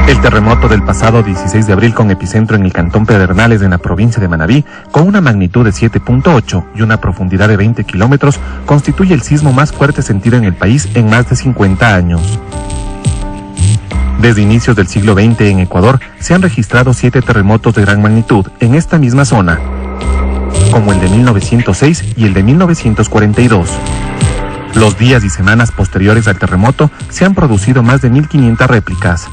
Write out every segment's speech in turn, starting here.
El terremoto del pasado 16 de abril con epicentro en el cantón Pedernales en la provincia de Manabí, con una magnitud de 7.8 y una profundidad de 20 kilómetros, constituye el sismo más fuerte sentido en el país en más de 50 años. Desde inicios del siglo XX en Ecuador se han registrado 7 terremotos de gran magnitud en esta misma zona, como el de 1906 y el de 1942. Los días y semanas posteriores al terremoto se han producido más de 1.500 réplicas.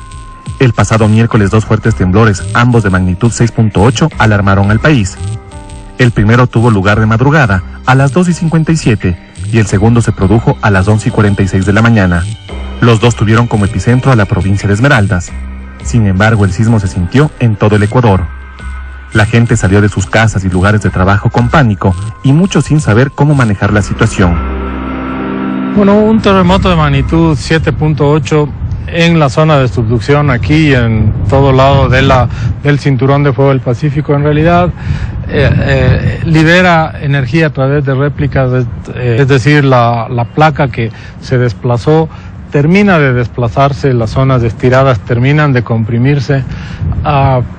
El pasado miércoles 2 fuertes temblores, ambos de magnitud 6.8, alarmaron al país. El primero tuvo lugar de madrugada, a las 2:57, y el segundo se produjo a las 11:46 de la mañana. Los dos tuvieron como epicentro a la provincia de Esmeraldas. Sin embargo, el sismo se sintió en todo el Ecuador. La gente salió de sus casas y lugares de trabajo con pánico, y muchos sin saber cómo manejar la situación. Bueno, un terremoto de magnitud 7.8 en la zona de subducción aquí en todo lado del cinturón de fuego del Pacífico, en realidad libera energía a través de réplicas, es decir, la placa que se desplazó termina de desplazarse, las zonas estiradas terminan de comprimirse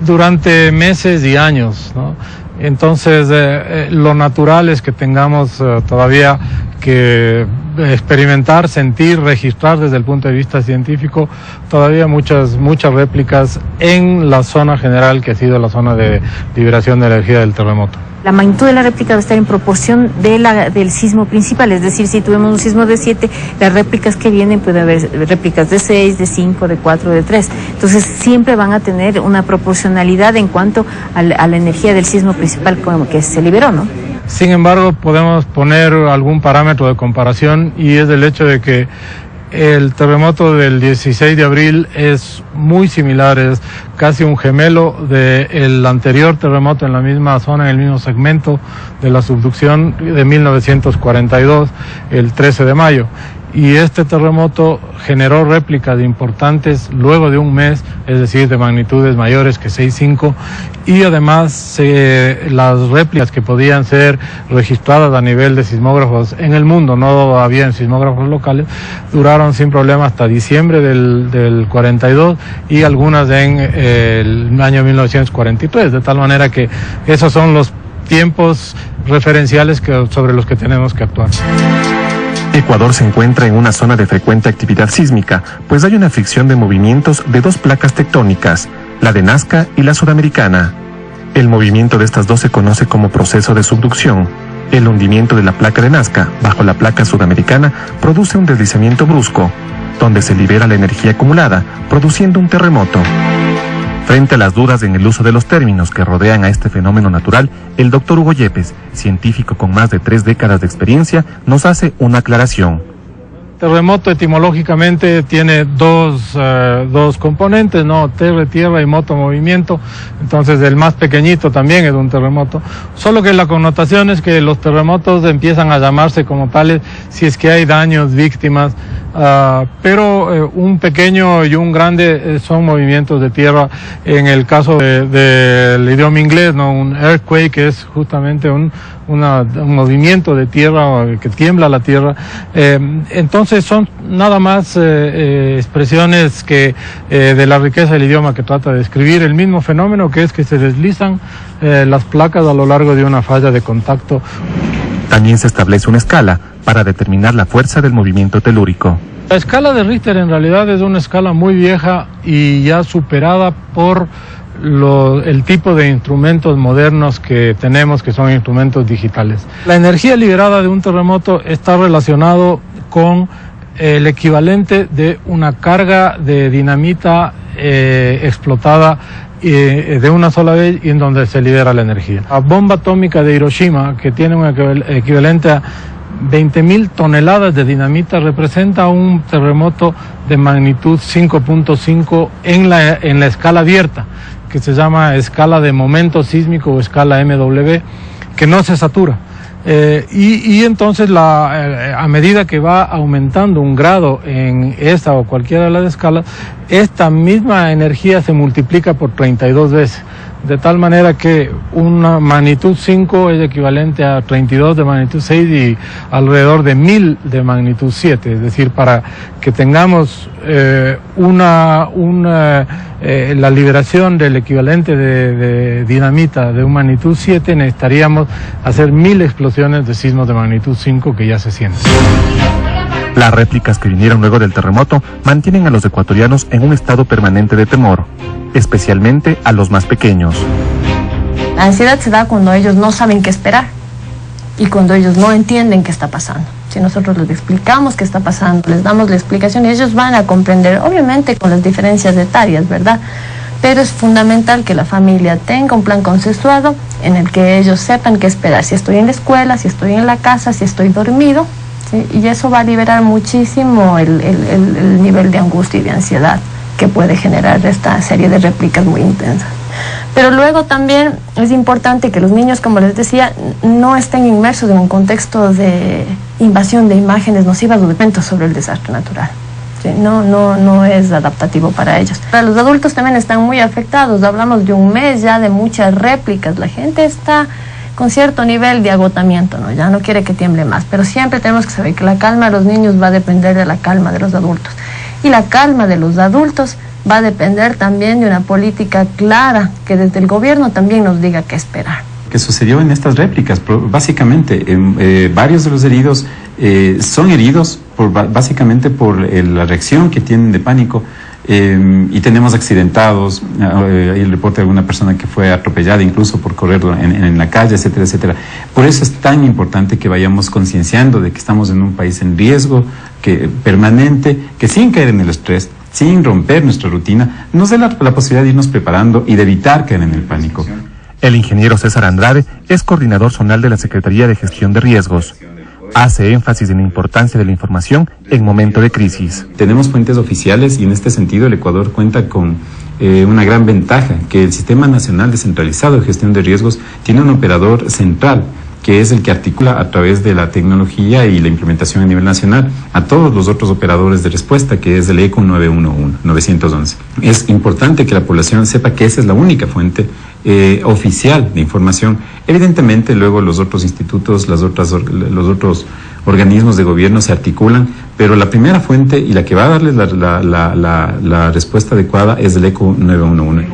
durante meses y años, ¿no? Entonces, lo natural es que tengamos todavía que experimentar, sentir, registrar desde el punto de vista científico todavía muchas réplicas en la zona general que ha sido la zona de liberación de energía del terremoto. La magnitud de la réplica va a estar en proporción del sismo principal, es decir, si tuvimos un sismo de 7, las réplicas que vienen puede haber réplicas de 6, de 5, de 4, de 3. Entonces siempre van a tener una proporcionalidad en cuanto a la energía del sismo principal como que se liberó, ¿no? Sin embargo, podemos poner algún parámetro de comparación y es el hecho de que el terremoto del 16 de abril es muy similar, es casi un gemelo del anterior terremoto en la misma zona, en el mismo segmento de la subducción de 1942, el 13 de mayo. Y este terremoto generó réplicas importantes luego de un mes, es decir, de magnitudes mayores que 6.5, y además las réplicas que podían ser registradas a nivel de sismógrafos en el mundo, no había en sismógrafos locales, duraron sin problema hasta diciembre del 42 y algunas en el año 1943, de tal manera que esos son los tiempos referenciales sobre los que tenemos que actuar. Ecuador se encuentra en una zona de frecuente actividad sísmica, pues hay una fricción de movimientos de 2 placas tectónicas, la de Nazca y la sudamericana. El movimiento de estas dos se conoce como proceso de subducción. El hundimiento de la placa de Nazca bajo la placa sudamericana produce un deslizamiento brusco, donde se libera la energía acumulada, produciendo un terremoto. Frente a las dudas en el uso de los términos que rodean a este fenómeno natural, el doctor Hugo Yepes, científico con más de 3 décadas de experiencia, nos hace una aclaración. Terremoto etimológicamente tiene dos componentes, ¿no? Tierra y moto, movimiento. Entonces el más pequeñito también es un terremoto. Solo que la connotación es que los terremotos empiezan a llamarse como tales si es que hay daños, víctimas. Pero un pequeño y un grande son movimientos de tierra. En el caso del idioma inglés, ¿no? Un earthquake es justamente un movimiento de tierra que tiembla la tierra. Entonces son nada más expresiones que de la riqueza del idioma que trata de describir el mismo fenómeno, que es que se deslizan las placas a lo largo de una falla de contacto. También se establece una escala para determinar la fuerza del movimiento telúrico. La escala de Richter en realidad es una escala muy vieja y ya superada por el tipo de instrumentos modernos que tenemos, que son instrumentos digitales. La energía liberada de un terremoto está relacionado con el equivalente de una carga de dinamita explotada de una sola vez y en donde se libera la energía. La bomba atómica de Hiroshima, que tiene un equivalente a 20.000 toneladas de dinamita, representa un terremoto de magnitud 5.5 en la escala abierta, que se llama escala de momento sísmico o escala MW, que no se satura. Y entonces a medida que va aumentando un grado en esta o cualquiera de las escalas, esta misma energía se multiplica por 32 veces. de tal manera que una magnitud 5 es equivalente a 32 de magnitud 6 y alrededor de 1000 de magnitud 7, es decir, para que tengamos la liberación del equivalente de dinamita de una magnitud 7, necesitaríamos hacer 1000 explosiones de sismos de magnitud 5 que ya se sienten. Las réplicas que vinieron luego del terremoto mantienen a los ecuatorianos en un estado permanente de temor, especialmente a los más pequeños. La ansiedad se da cuando ellos no saben qué esperar y cuando ellos no entienden qué está pasando. Si nosotros les explicamos qué está pasando, les damos la explicación y ellos van a comprender, obviamente con las diferencias etarias, ¿verdad? Pero es fundamental que la familia tenga un plan consensuado en el que ellos sepan qué esperar, si estoy en la escuela, si estoy en la casa, si estoy dormido, ¿sí? Y eso va a liberar muchísimo el nivel de angustia y de ansiedad que puede generar esta serie de réplicas muy intensas. Pero luego también es importante que los niños, como les decía, no estén inmersos en un contexto de invasión de imágenes nocivas o de eventos sobre el desastre natural. ¿Sí? No es adaptativo para ellos. Para los adultos también están muy afectados. Hablamos de un mes ya de muchas réplicas. La gente está con cierto nivel de agotamiento, ¿no? Ya no quiere que tiemble más. Pero siempre tenemos que saber que la calma de los niños va a depender de la calma de los adultos. Y la calma de los adultos va a depender también de una política clara que desde el gobierno también nos diga qué esperar. Que sucedió en estas réplicas, básicamente, varios de los heridos son heridos básicamente por la reacción que tienen de pánico, y tenemos accidentados, hay el reporte de alguna persona que fue atropellada incluso por correr en la calle, etcétera, etcétera. Por eso es tan importante que vayamos concienciando de que estamos en un país en riesgo permanente, que sin caer en el estrés, sin romper nuestra rutina, nos dé la posibilidad de irnos preparando y de evitar caer en el pánico. El ingeniero César Andrade es coordinador zonal de la Secretaría de Gestión de Riesgos. Hace énfasis en la importancia de la información en momento de crisis. Tenemos fuentes oficiales y en este sentido el Ecuador cuenta con una gran ventaja, que el Sistema Nacional Descentralizado de Gestión de Riesgos tiene un operador central, que es el que articula a través de la tecnología y la implementación a nivel nacional a todos los otros operadores de respuesta, que es el ECO 911. Es importante que la población sepa que esa es la única fuente oficial de información. Evidentemente, luego los otros institutos, los otros organismos de gobierno se articulan, pero la primera fuente y la que va a darles la respuesta adecuada es el ECO 911.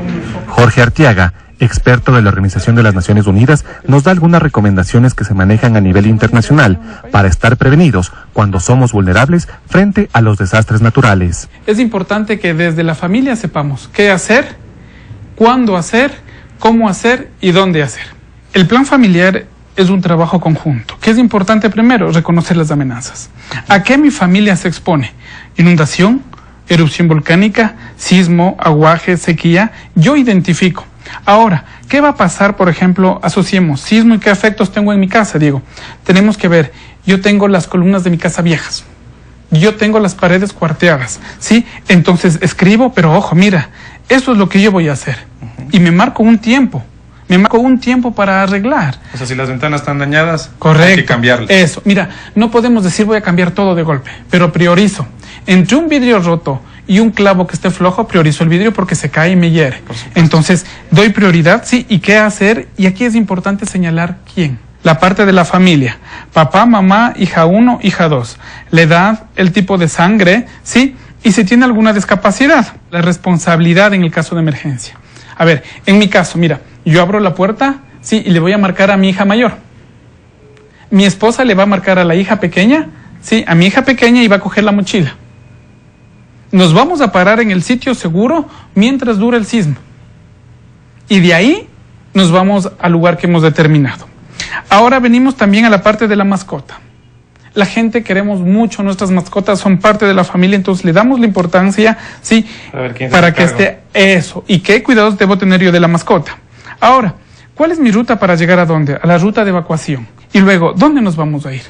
Jorge Arteaga, experto de la Organización de las Naciones Unidas, nos da algunas recomendaciones que se manejan a nivel internacional para estar prevenidos cuando somos vulnerables frente a los desastres naturales. Es importante que desde la familia sepamos qué hacer, cuándo hacer, cómo hacer y dónde hacer. El plan familiar es un trabajo conjunto. ¿Qué es importante primero? Reconocer las amenazas. ¿A qué mi familia se expone? Inundación, erupción volcánica, sismo, aguaje, sequía. Yo identifico. Ahora, ¿qué va a pasar, por ejemplo, asociemos sismo y qué efectos tengo en mi casa? Digo, tenemos que ver, yo tengo las columnas de mi casa viejas, yo tengo las paredes cuarteadas, ¿sí? Entonces escribo, pero ojo, mira, eso es lo que yo voy a hacer. Y me marco un tiempo para arreglar. O sea, si las ventanas están dañadas, correcto, hay que cambiarlas. Eso, mira, no podemos decir voy a cambiar todo de golpe, pero priorizo. Entre un vidrio roto y un clavo que esté flojo, priorizo el vidrio porque se cae y me hiere. Entonces, doy prioridad, sí, y qué hacer, y aquí es importante señalar quién. La parte de la familia, papá, mamá, hija 1, hija 2, la edad, el tipo de sangre, sí, y si tiene alguna discapacidad, la responsabilidad en el caso de emergencia. A ver, en mi caso, mira, yo abro la puerta, sí, y le voy a marcar a mi hija mayor. Mi esposa le va a marcar a la hija pequeña, sí, a mi hija pequeña y va a coger la mochila. Nos vamos a parar en el sitio seguro mientras dura el sismo. Y de ahí nos vamos al lugar que hemos determinado. Ahora venimos también a la parte de la mascota. La gente queremos mucho, nuestras mascotas son parte de la familia, entonces le damos la importancia, sí, para que esté eso. ¿Y qué cuidados debo tener yo de la mascota? Ahora, ¿cuál es mi ruta para llegar a dónde? A la ruta de evacuación. Y luego, ¿dónde nos vamos a ir?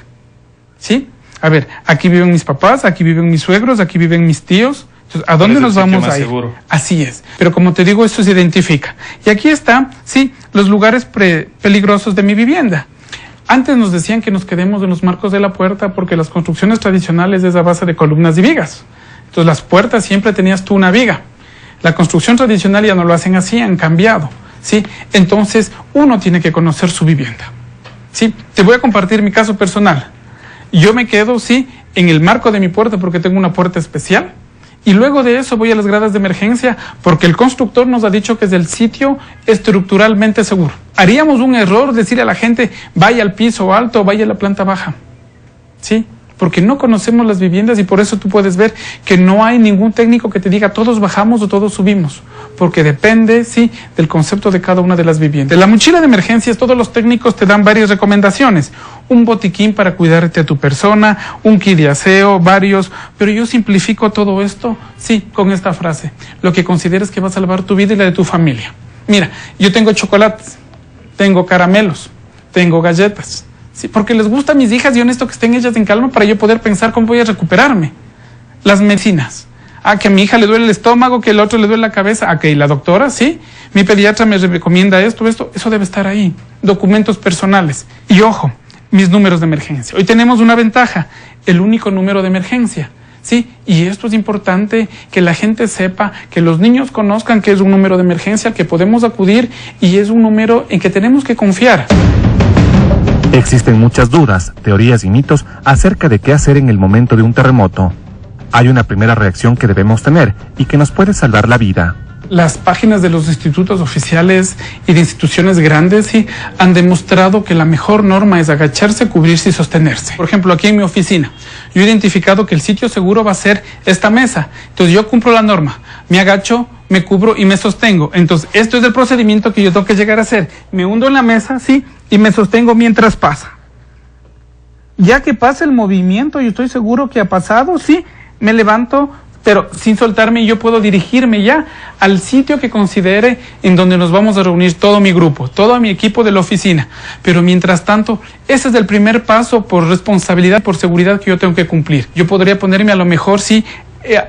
¿Sí? A ver, aquí viven mis papás, aquí viven mis suegros, aquí viven mis tíos. Entonces, ¿a dónde nos vamos a ir? Seguro. Así es. Pero como te digo, esto se identifica. Y aquí están, sí, los lugares peligrosos de mi vivienda. Antes nos decían que nos quedemos en los marcos de la puerta porque las construcciones tradicionales es a base de columnas y vigas. Entonces las puertas siempre tenías tú una viga. La construcción tradicional ya no lo hacen así, han cambiado. ¿sí? Entonces, uno tiene que conocer su vivienda, ¿sí? Te voy a compartir mi caso personal. Yo me quedo, sí, en el marco de mi puerta porque tengo una puerta especial. Y luego de eso voy a las gradas de emergencia porque el constructor nos ha dicho que es el sitio estructuralmente seguro. Haríamos un error decirle a la gente, vaya al piso alto o vaya a la planta baja, ¿sí? Porque no conocemos las viviendas y por eso tú puedes ver que no hay ningún técnico que te diga todos bajamos o todos subimos, porque depende, sí, del concepto de cada una de las viviendas. En la mochila de emergencias todos los técnicos te dan varias recomendaciones, un botiquín para cuidarte a tu persona, un kit de aseo, varios, pero yo simplifico todo esto, sí, con esta frase, lo que consideres que va a salvar tu vida y la de tu familia. Mira, yo tengo chocolates, tengo caramelos, tengo galletas, sí, porque les gusta a mis hijas y honesto que estén ellas en calma para yo poder pensar cómo voy a recuperarme. Las medicinas. Que a mi hija le duele el estómago, que el otro le duele la cabeza. Que la doctora, sí, mi pediatra me recomienda esto, eso debe estar ahí. Documentos personales. Y ojo, mis números de emergencia. Hoy tenemos una ventaja, el único número de emergencia. Sí, y esto es importante que la gente sepa, que los niños conozcan que es un número de emergencia al que podemos acudir y es un número en que tenemos que confiar. Existen muchas dudas, teorías y mitos acerca de qué hacer en el momento de un terremoto. Hay una primera reacción que debemos tener y que nos puede salvar la vida. Las páginas de los institutos oficiales y de instituciones grandes sí, han demostrado que la mejor norma es agacharse, cubrirse y sostenerse. Por ejemplo, aquí en mi oficina, yo he identificado que el sitio seguro va a ser esta mesa. Entonces yo cumplo la norma, me agacho, me cubro y me sostengo. Entonces esto es el procedimiento que yo tengo que llegar a hacer. Me hundo en la mesa, sí, y me sostengo mientras pasa. Ya que pasa el movimiento, yo estoy seguro que ha pasado, sí, me levanto, pero sin soltarme, yo puedo dirigirme ya al sitio que considere en donde nos vamos a reunir todo mi grupo, todo mi equipo de la oficina. Pero mientras tanto, ese es el primer paso por responsabilidad, por seguridad que yo tengo que cumplir. Yo podría ponerme a lo mejor, sí,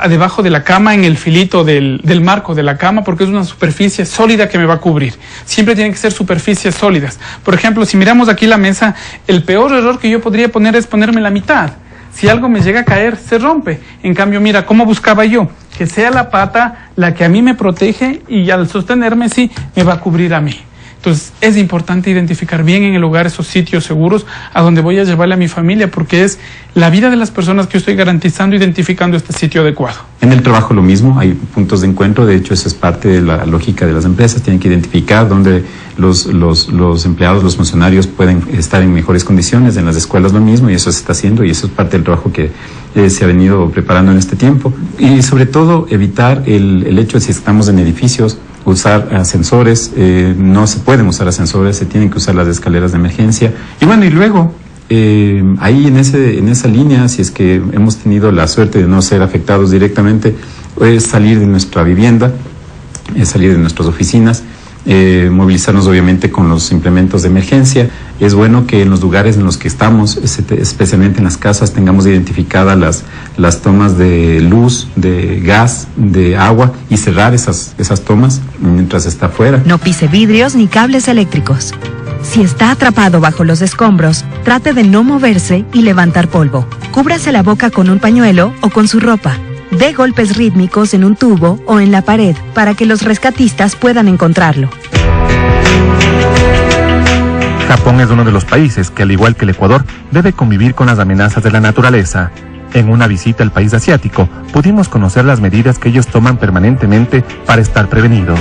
debajo de la cama, en el filito del marco de la cama, porque es una superficie sólida que me va a cubrir. Siempre tienen que ser superficies sólidas. Por ejemplo, si miramos aquí la mesa, el peor error que yo podría poner es ponerme en la mitad. Si algo me llega a caer, se rompe. En cambio, mira, ¿cómo buscaba yo? Que sea la pata la que a mí me protege y al sostenerme, sí, me va a cubrir a mí. Entonces, es importante identificar bien en el hogar esos sitios seguros a donde voy a llevarle a mi familia, porque es la vida de las personas que yo estoy garantizando, identificando este sitio adecuado. En el trabajo lo mismo, hay puntos de encuentro, de hecho eso es parte de la lógica de las empresas, tienen que identificar dónde los empleados, los funcionarios pueden estar en mejores condiciones, en las escuelas lo mismo, y eso se está haciendo y eso es parte del trabajo que se ha venido preparando en este tiempo. Y sobre todo evitar el hecho de si estamos en edificios, usar ascensores, no se pueden usar ascensores, se tienen que usar las escaleras de emergencia. Y bueno, y luego, ahí en esa línea, si es que hemos tenido la suerte de no ser afectados directamente, es salir de nuestra vivienda, es salir de nuestras oficinas, movilizarnos obviamente con los implementos de emergencia. Es bueno que en los lugares en los que estamos, especialmente en las casas, tengamos identificadas las tomas de luz, de gas, de agua y cerrar esas tomas mientras está afuera. No pise vidrios ni cables eléctricos. Si está atrapado bajo los escombros, trate de no moverse y levantar polvo. Cúbrase la boca con un pañuelo o con su ropa. Dé golpes rítmicos en un tubo o en la pared para que los rescatistas puedan encontrarlo. Japón es uno de los países que, al igual que el Ecuador, debe convivir con las amenazas de la naturaleza. En una visita al país asiático, pudimos conocer las medidas que ellos toman permanentemente para estar prevenidos.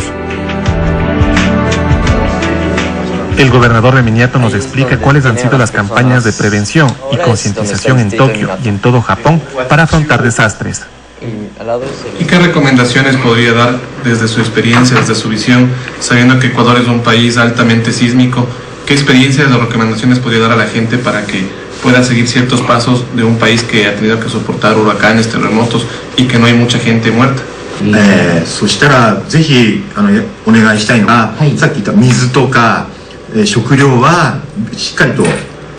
El gobernador Reminiato nos explica cuáles han sido las campañas de prevención y concientización en Tokio y en todo Japón para afrontar desastres. ¿Y qué recomendaciones podría dar desde su experiencia, desde su visión, sabiendo que Ecuador es un país altamente sísmico? ¿Qué experiencias o recomendaciones podría dar a la gente para que pueda seguir ciertos pasos de un país que ha tenido que soportar huracanes, terremotos y que no hay mucha gente muerta? そしたらぜひお願いしたいのが、さっき言った水とか食料はしっかりと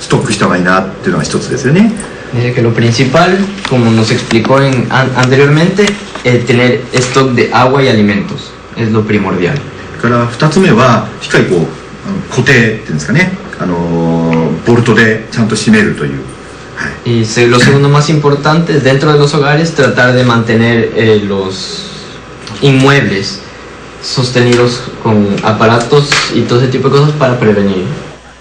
ストックした方がいいなっていうのが一つですよね。Que lo principal, como nos explicó anteriormente, es tener stock de agua y alimentos, es lo primordial. から2つ目はしっかりこう固定っていうんですかね、ボルトでちゃんと締めるという。Y lo segundo más importante es dentro de los hogares tratar de mantener los inmuebles sostenidos con aparatos y todo ese tipo de cosas para prevenir.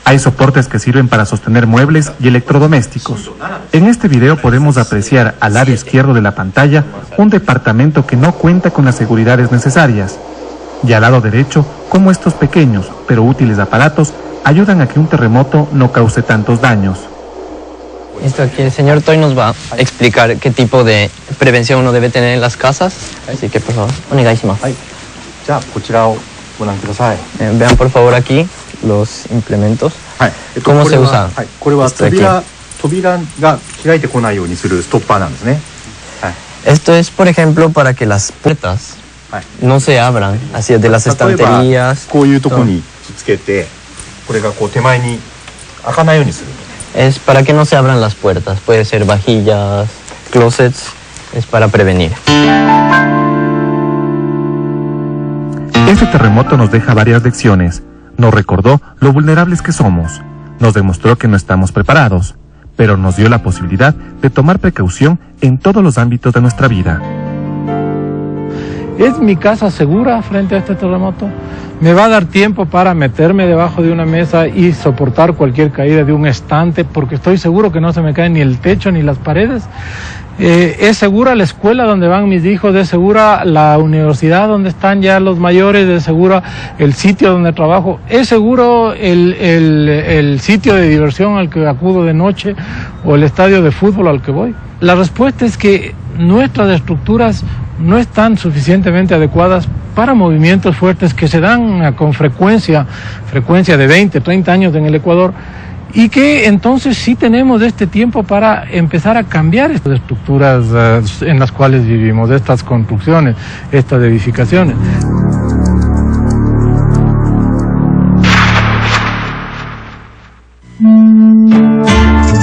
Hay soportes que sirven para sostener muebles y electrodomésticos. En este video podemos apreciar al lado izquierdo de la pantalla un departamento que no cuenta con las seguridades necesarias. Y al lado derecho, cómo estos pequeños pero útiles aparatos ayudan a que un terremoto no cause tantos daños. Esto aquí, el señor Toy nos va a explicar qué tipo de prevención uno debe tener en las casas. Así que, por favor, onegaishimasu. Vean por favor aquí los implementos. ¿Cómo se usa? Esto es, por ejemplo, para que las puertas no se abran, así de las estanterías. Es para que no se abran las puertas. Puede ser vajillas, closets, es para prevenir. Este terremoto nos deja varias lecciones. Nos recordó lo vulnerables que somos. Nos demostró que no estamos preparados, pero nos dio la posibilidad de tomar precaución en todos los ámbitos de nuestra vida. ¿Es mi casa segura frente a este terremoto? ¿Me va a dar tiempo para meterme debajo de una mesa y soportar cualquier caída de un estante? Porque estoy seguro que no se me cae ni el techo ni las paredes. ¿Es segura la escuela donde van mis hijos? ¿Es segura la universidad donde están ya los mayores? ¿Es segura el sitio donde trabajo? ¿Es seguro el sitio de diversión al que acudo de noche o el estadio de fútbol al que voy? La respuesta es que nuestras estructuras no están suficientemente adecuadas para movimientos fuertes que se dan con frecuencia de 20, 30 años en el Ecuador, y que entonces sí tenemos este tiempo para empezar a cambiar estas estructuras en las cuales vivimos, estas construcciones, estas edificaciones.